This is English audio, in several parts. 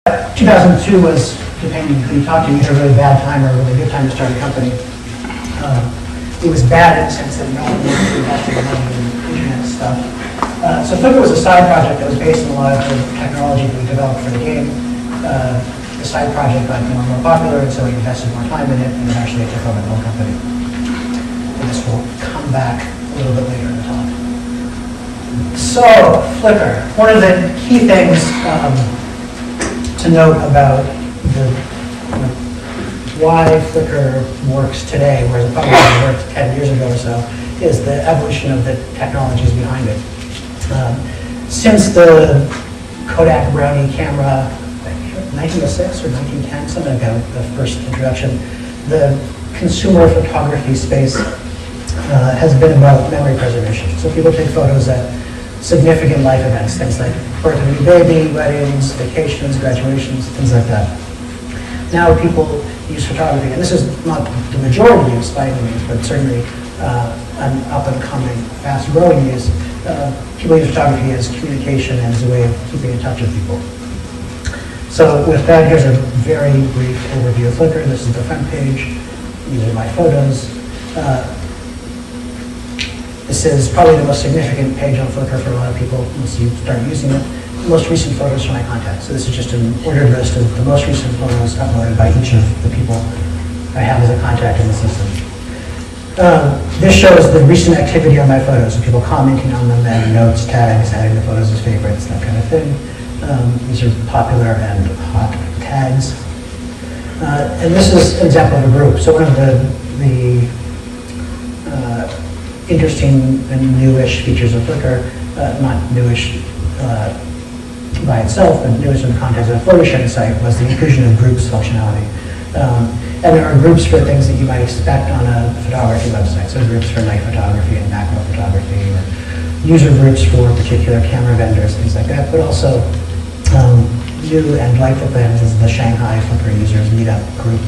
2002 was, depending on who you talk to, either a really bad time or a really good time to start a company. It was bad in the sense that no one wanted to invest in money in internet stuff. So Flickr was a side project that was based on a lot of the technology that we developed for the game. The side project got more and more popular, and so we invested more time in it, and eventually it took over the whole company. And this will come back a little bit later in the talk. So, Flickr. One of the key things to note about why Flickr works today, whereas it probably worked 10 years ago or so, is the evolution of the technologies behind it. Since the Kodak Brownie camera, 1906 or 1910, something like that, the first introduction, the consumer photography space has been about memory preservation. So people take photos at significant life events, things like birth of a new baby, weddings, vacations, graduations, things like that. Now people use photography, and this is not the majority use by any means, but certainly an up-and-coming, fast-growing use. People use photography as communication and as a way of keeping in touch with people. So with that, here's a very brief overview of Flickr. This is the front page. These are my photos. This is probably the most significant page on Flickr for a lot of people once you start using it. Most recent photos from my contacts. So this is just an ordered list of the most recent photos uploaded by each of the people I have as a contact in the system. This shows the recent activity on my photos, so people commenting on them, adding notes, tags, adding the photos as favorites, that kind of thing. These are popular and hot tags. And this is an example of a group. So one of the interesting and newish features of Flickr, not newish by itself, but newish in the context of a photo sharing site, was the inclusion of groups functionality. And there are groups for things that you might expect on a photography website. So groups for night photography and macro photography, or user groups for particular camera vendors, things like that, but also new and delightful things is the Shanghai Flickr users meetup group,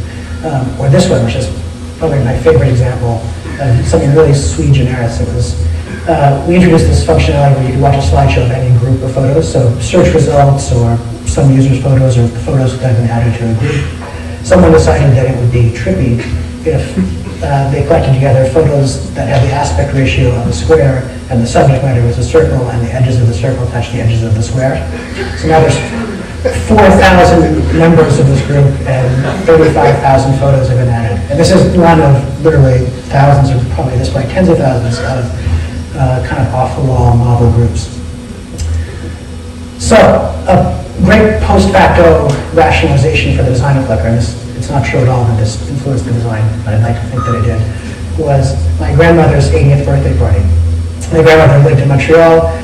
or this one, which is probably my favorite example of something really sui generis. It was, we introduced this functionality where you could watch a slideshow of any group of photos, so search results or some users' photos or photos that have been added to a group. Someone decided that it would be trippy if they collected together photos that had the aspect ratio of a square and the subject matter was a circle and the edges of the circle touch the edges of the square. So now there's 4,000 members of this group and 35,000 photos have been added. And this is one of literally thousands, or probably at this point tens of thousands of kind of off-the-wall novel groups. So a great post-facto rationalization for the design of Flickr, and it's not true at all that this influenced the design, but I'd like to think that it did, was my grandmother's 80th birthday party. My grandmother lived in Montreal.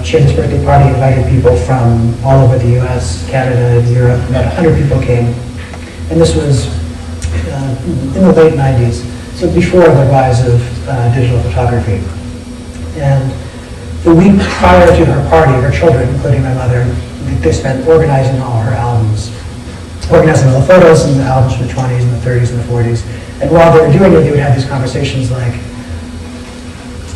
She had this birthday party, invited people from all over the US, Canada, Europe. About 100 people came. And this was in the late 90s, so before the rise of digital photography. And the week prior to her party, her children, including my mother, they spent organizing all her albums, organizing all the photos and the albums from the 20s and the 30s and the 40s. And while they were doing it, they would have these conversations like,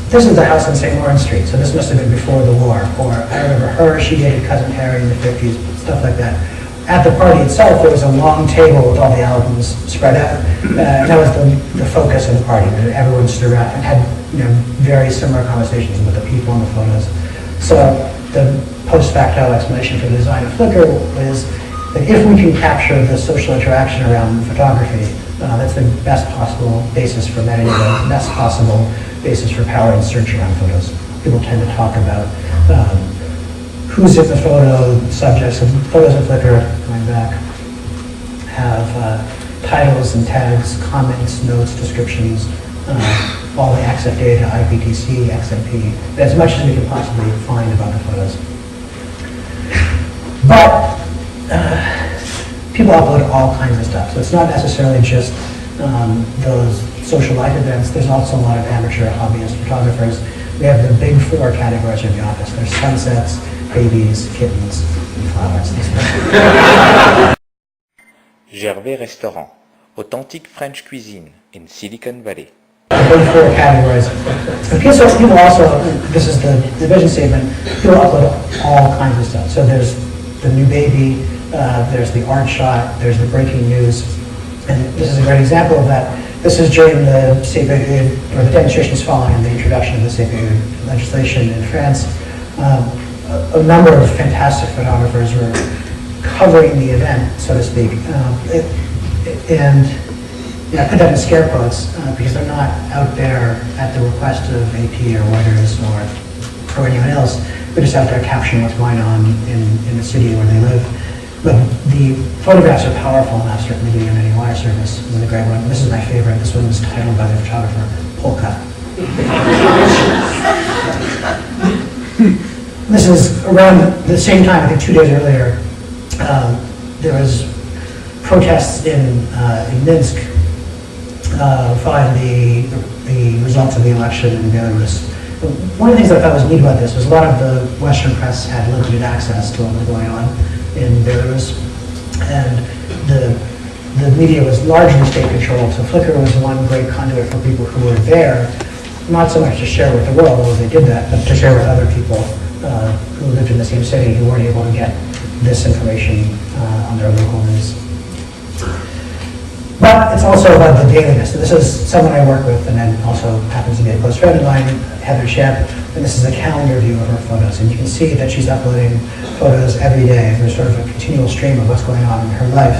this is the house on St. Lawrence Street, so this must have been before the war. Or I remember her, she dated Cousin Harry in the 50s, stuff like that. At the party itself, there was a long table with all the albums spread out. And that was the focus of the party. Everyone stood around and had very similar conversations with the people in the photos. So the post-facto explanation for the design of Flickr is that if we can capture the social interaction around photography, that's the best possible basis for metadata, the best possible basis for powering search around photos. People tend to talk about who's in the photo, subjects, and photos of Flickr, going back, have titles and tags, comments, notes, descriptions, all the EXIF data, IPTC, XMP, as much as we can possibly find about the photos. But people upload all kinds of stuff, so it's not necessarily just those social life events. There's also a lot of amateur hobbyist photographers. We have the big four categories of the office. There's sunsets, babies, kittens, and flowers. Gervais Restaurant, authentic French cuisine in Silicon Valley. The big four categories. And people also, this is the vision statement, people upload all kinds of stuff. So there's the new baby, there's the art shot, there's the breaking news. And this is a great example of that. This is during the CPE, or the demonstrations following the introduction of the CPE legislation in France. A number of fantastic photographers were covering the event, so to speak. And I put that in scare quotes because they're not out there at the request of AP or Reuters or anyone else. They're just out there capturing what's going on in the city where they live. But the photographs are powerful enough, certainly doing any wire service is a great one. This is my favorite. This one was titled by the photographer, Polka. This is around the same time, I think 2 days earlier, there was protests in Minsk following the results of the election in Belarus. One of the things that I thought was neat about this was a lot of the Western press had limited access to what was going on in Belarus, and the media was largely state-controlled, so Flickr was one great conduit for people who were there, not so much to share with the world, although they did that, but to share with other people who lived in the same city who weren't able to get this information on their local news. But it's also about the dailiness. This is someone I work with and then also happens to be a close friend of mine, Heather Shep, and this is a calendar view of her photos. And you can see that she's uploading photos every day. There's sort of a continual stream of what's going on in her life.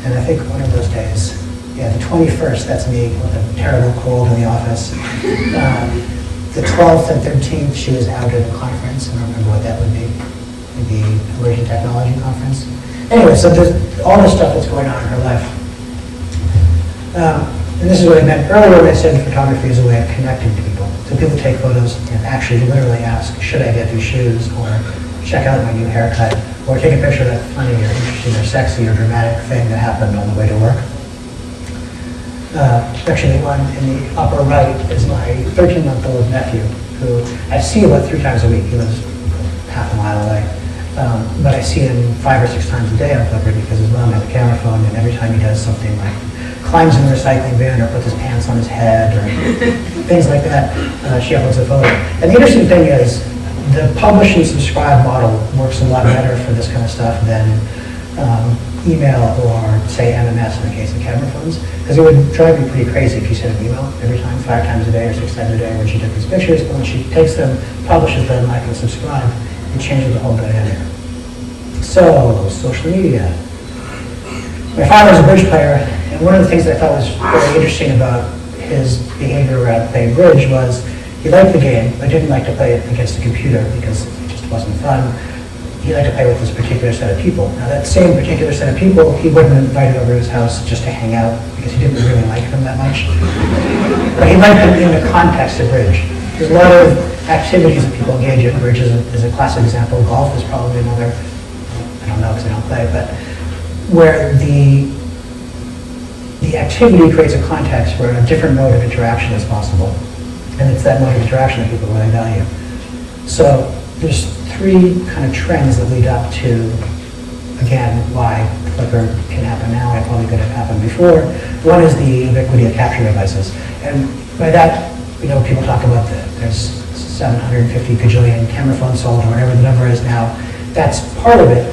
And I think one of those days, yeah, the 21st, that's me with a terrible cold in the office. The 12th and 13th, she was out at a conference. I don't remember what that would be. Maybe Emerging Technology Conference. Anyway, so there's all this stuff that's going on in her life. And this is what I meant earlier when I said photography is a way of connecting to people. So people take photos and actually literally ask, should I get these shoes? Or check out my new haircut? Or take a picture of that funny or interesting or sexy or dramatic thing that happened on the way to work. Actually, the one in the upper right is my 13-month-old nephew, who I see about 3 times a week. He lives half a mile away. But I see him 5 or 6 times a day on Flickr because his mom has a camera phone, and every time he does something like climbs in the recycling bin or puts his pants on his head or things like that, she uploads a photo. And the interesting thing is the publish and subscribe model works a lot better for this kind of stuff than email or, say, MMS in the case of camera phones, because it would drive me pretty crazy if you sent an email every time, 5 times a day or 6 times a day when she took these pictures. But when she takes them, publishes them, I can subscribe. It changes the whole dynamic. So, social media. My father was a bridge player, and one of the things that I thought was very interesting about his behavior around playing bridge was he liked the game, but didn't like to play it against a computer because it just wasn't fun. He liked to play with this particular set of people. Now that same particular set of people, he wouldn't invite over to his house just to hang out because he didn't really like them that much. But he liked them in the context of bridge. There's a lot of activities that people engage in. Bridge is a classic example. Golf is probably another. I don't know because I don't play, but where the activity creates a context where a different mode of interaction is possible. And it's that mode of interaction that people really value. So there's 3 kind of trends that lead up to, again, why Flickr can happen now and probably could have happened before. One is the ubiquity of capture devices. And by that, people talk about there's 750 gajillion camera phones sold or whatever the number is now. That's part of it.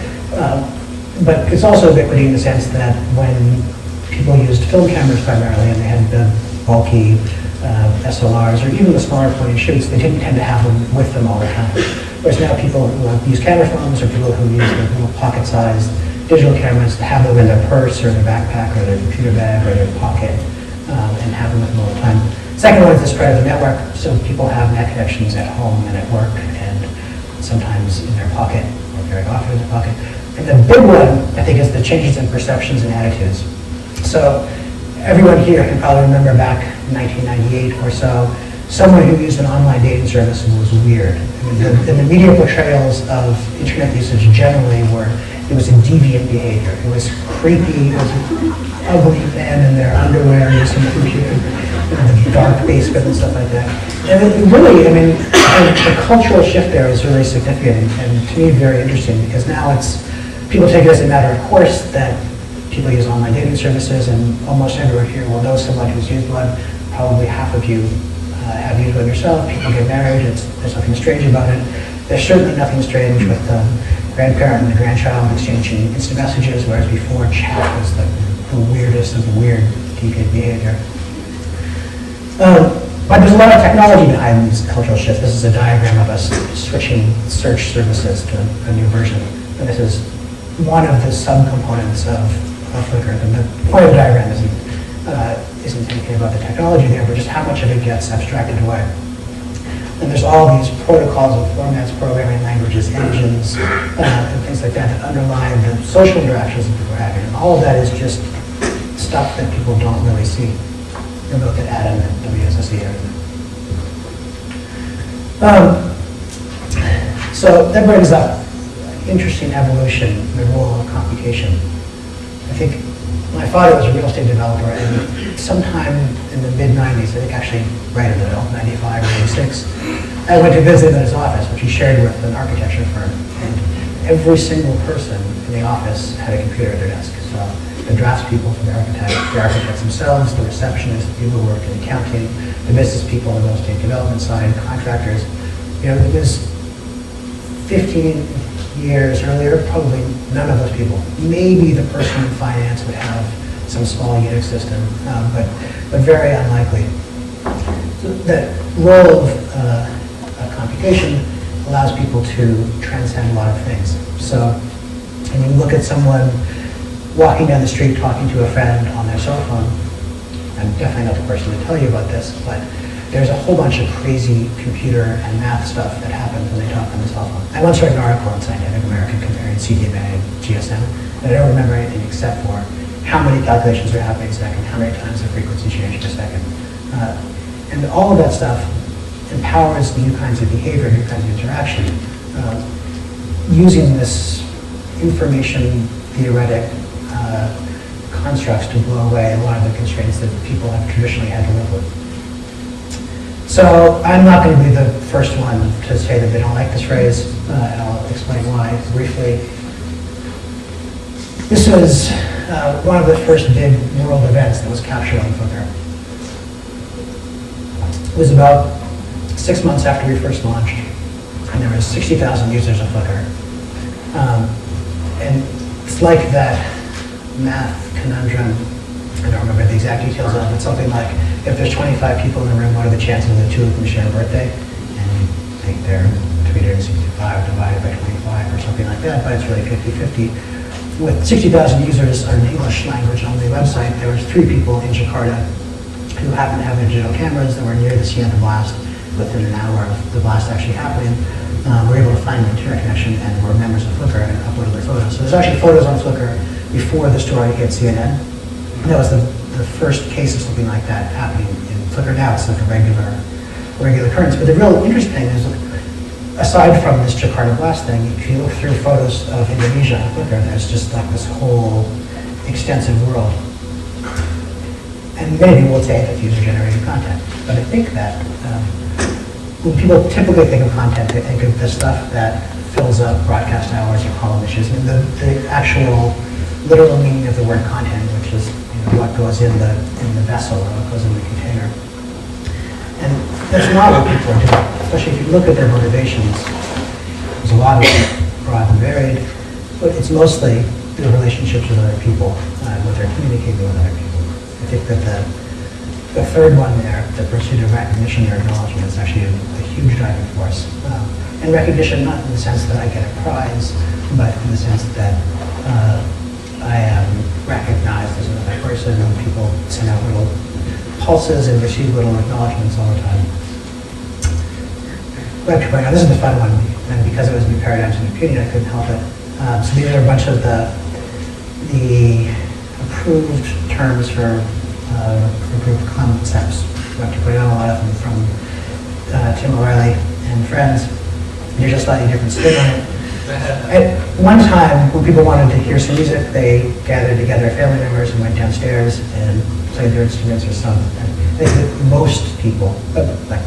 But it's also ubiquity in the sense that when people used film cameras primarily and they had the bulky SLRs or even the smaller point and shoots, they didn't tend to have them with them all the time. Whereas now people who use camera phones or people who use the little pocket-sized digital cameras have them in their purse or their backpack or their computer bag or their pocket and have them with them all the time. Second one is the spread of the network. So people have net connections at home and at work and sometimes in their pocket or very often in their pocket. And the big one, I think, is the changes in perceptions and attitudes. So everyone here can probably remember back in 1998 or so, someone who used an online dating service was weird. I mean, the media portrayals of internet usage generally were, it was a deviant behavior. It was creepy, it was ugly men in their underwear using the computer, the dark basement and stuff like that. And it really, I mean, the cultural shift there is really significant and to me very interesting because now people take it as a matter of course that people use online dating services and almost everyone here will know someone who's used one. Probably half of you have used one yourself. People get married, there's nothing strange about it. There's certainly nothing strange with grandparent and the grandchild exchanging instant messages, whereas before chat was the weirdest of the weird deviant behavior. But there's a lot of technology behind these cultural shifts. This is a diagram of us switching search services to a new version. And this is one of the subcomponents of Flickr. And the point of the diagram isn't anything about the technology there, but just how much of it gets abstracted away. And there's all these protocols and formats, programming languages, engines, and things like that that underlie the social interactions that people are having. And all of that is just stuff that people don't really see. You look at Adam and WSSE. So that brings up interesting evolution in the role of computation. I think my father was a real estate developer, and sometime in the mid-90s, I think actually right in the middle, 95 or 96, I went to visit him in his office, which he shared with an architecture firm. And every single person in the office had a computer at their desk. So the draftspeople for the architects themselves, the receptionists, the people who worked in accounting, the business people on the real estate development side, contractors. You know, it was 15 years earlier, probably none of those people. Maybe the person in finance would have some small Unix system, but very unlikely. So the role of computation allows people to transcend a lot of things. So when you look at someone walking down the street talking to a friend on their cell phone, I'm definitely not the person to tell you about this, but there's a whole bunch of crazy computer and math stuff that happens when they talk on the cell phone. I once read an article in Scientific American comparing CDMA and GSM, and I don't remember anything except for how many calculations are happening a second, how many times the frequency change per second. And all of that stuff empowers new kinds of behavior, new kinds of interaction, using this information theoretic constructs to blow away a lot of the constraints that people have traditionally had to live with. So I'm not going to be the first one to say that they don't like this phrase, and I'll explain why briefly. This was one of the first big world events that was captured on Flickr. It was about 6 months after we first launched, and there were 60,000 users of Flickr. And it's like that math conundrum. I don't remember the exact details of it, but something like, if there's 25 people in the room, what are the chances that 2 of them share a birthday? And you think they're 365 divided by 25 or something like that, but it's really 50-50. With 60,000 users on an English language only website, there was 3 people in Jakarta who happened to have their digital cameras that were near the scene of the blast. Within an hour of the blast actually happening, were able to find the internet connection and were members of Flickr and uploaded their photos. So there's actually photos on Flickr before the story hit CNN. And that was the first case of something like that happening in Flickr. Now it's like a regular occurrence. But the real interesting thing is, aside from this Jakarta blast thing, if you look through photos of Indonesia on Flickr, there's just like this whole extensive world. And many people would say that's user-generated content. But I think that when people typically think of content, they think of the stuff that fills up broadcast hours or column issues. And the actual literal meaning of the word content, which is what goes in the vessel or what goes in the container. And that's not what people are doing, especially if you look at their motivations. There's a lot of them, broad and varied, but it's mostly the relationships with other people, what they're communicating with other people. I think that the third one there, the pursuit of recognition or acknowledgement, is actually a huge driving force. And recognition not in the sense that I get a prize, but in the sense that I am recognized as another person, and people send out little pulses and receive little acknowledgments all the time. But now, this is the fun one, and because it was new paradigms in computing, I couldn't help it. So these are a bunch of the approved terms for approved concepts. We have to put out a lot of them from Tim O'Reilly and friends. There's a slightly different spin on it. At one time, when people wanted to hear some music, they gathered together family members and went downstairs and played their instruments or sung. And I think that most people, like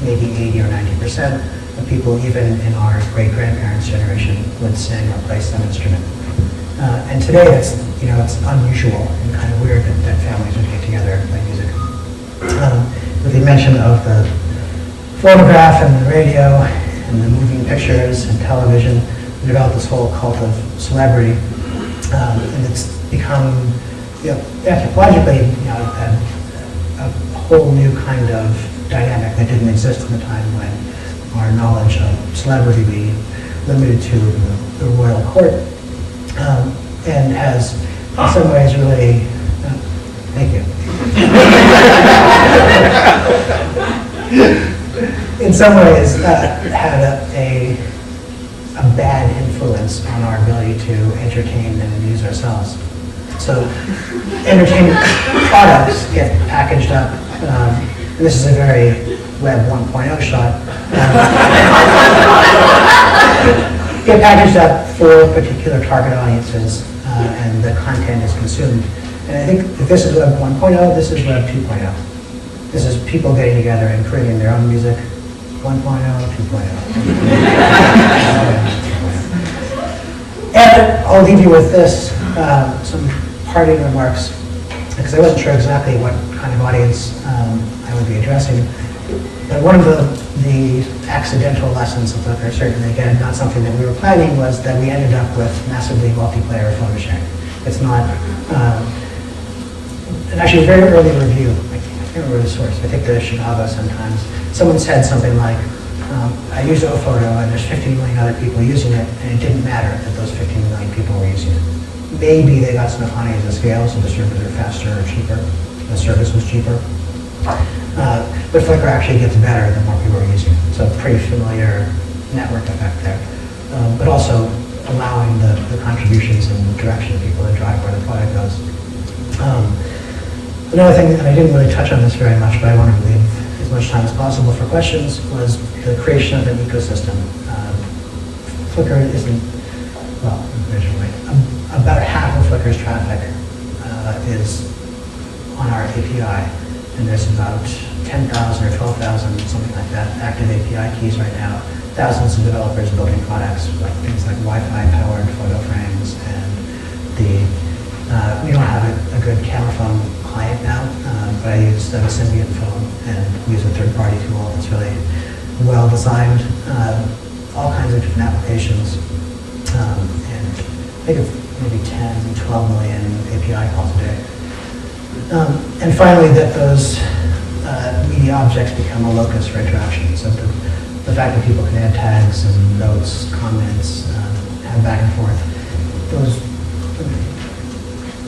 maybe 80 or 90% of people, even in our great-grandparents' generation, would sing or play some instrument. And today, it's unusual and kind of weird that families would get together and play music. With the invention of the phonograph and the radio and the moving pictures and television, developed this whole cult of celebrity, and it's become, anthropologically, a whole new kind of dynamic that didn't exist at the time when our knowledge of celebrity be limited to the royal court, and has in some ways really, thank you. In some ways had a bad influence on our ability to entertain and amuse ourselves. So entertainment products get packaged up, and this is a very Web 1.0 shot, get packaged up for particular target audiences, and the content is consumed. And I think if this is Web 1.0, this is Web 2.0. This is people getting together and creating their own music, 1.0, 2.0. And I'll leave you with this, some parting remarks, because I wasn't sure exactly what kind of audience I would be addressing. But one of the accidental lessons of Flickr, certainly again, not something that we were planning, was that we ended up with massively multiplayer photo sharing. It's not, and actually a very early review, I can't remember the source, I think the Chicago sometimes, someone said something like, I use OPhoto and there's 15 million other people using it, and it didn't matter that those 15 million people were using it. Maybe they got some economies of scale, so the servers are faster or cheaper, the service was cheaper. But Flickr actually gets better the more people are using it. So pretty familiar network effect there. But also allowing the contributions and the direction of people to drive where the product goes. Another thing, and I didn't really touch on this very much, but I wanted to leave as much time as possible for questions, was the creation of an ecosystem. Flickr isn't, well, originally, about half of Flickr's traffic is on our API. And there's about 10,000 or 12,000, something like that, active API keys right now. Thousands of developers building products, like things like Wi-Fi powered photo frames, and we don't have a good camera phone client now, but I use a Symbian phone and use a third-party tool that's really well designed, all kinds of different applications, and I think of maybe 10, 12 million API calls a day. And finally, that those media objects become a locus for interaction. So the fact that people can add tags and notes, comments, have back and forth.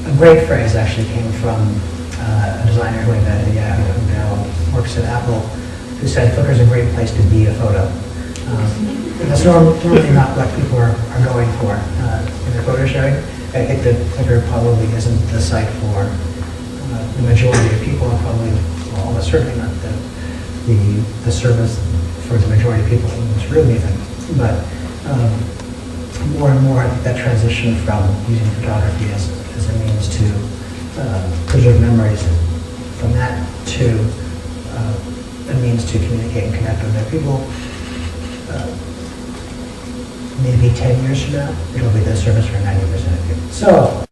A great phrase actually came from a designer who invented Yahoo, who now works at Apple, who said Flickr's a great place to be a photo. And that's normally not what people are going for in their photo sharing. I think that Flickr probably isn't the site for the majority of people, are probably, well, almost certainly not the service for the majority of people in this room even. But more and more, I think that transition from using photography as a means to preserve memories, from that to a means to communicate and connect with other people. Maybe 10 years from now, it'll be the service for 90% of people. So,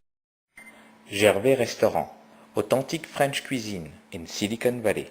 Gervais Restaurant, authentic French cuisine in Silicon Valley.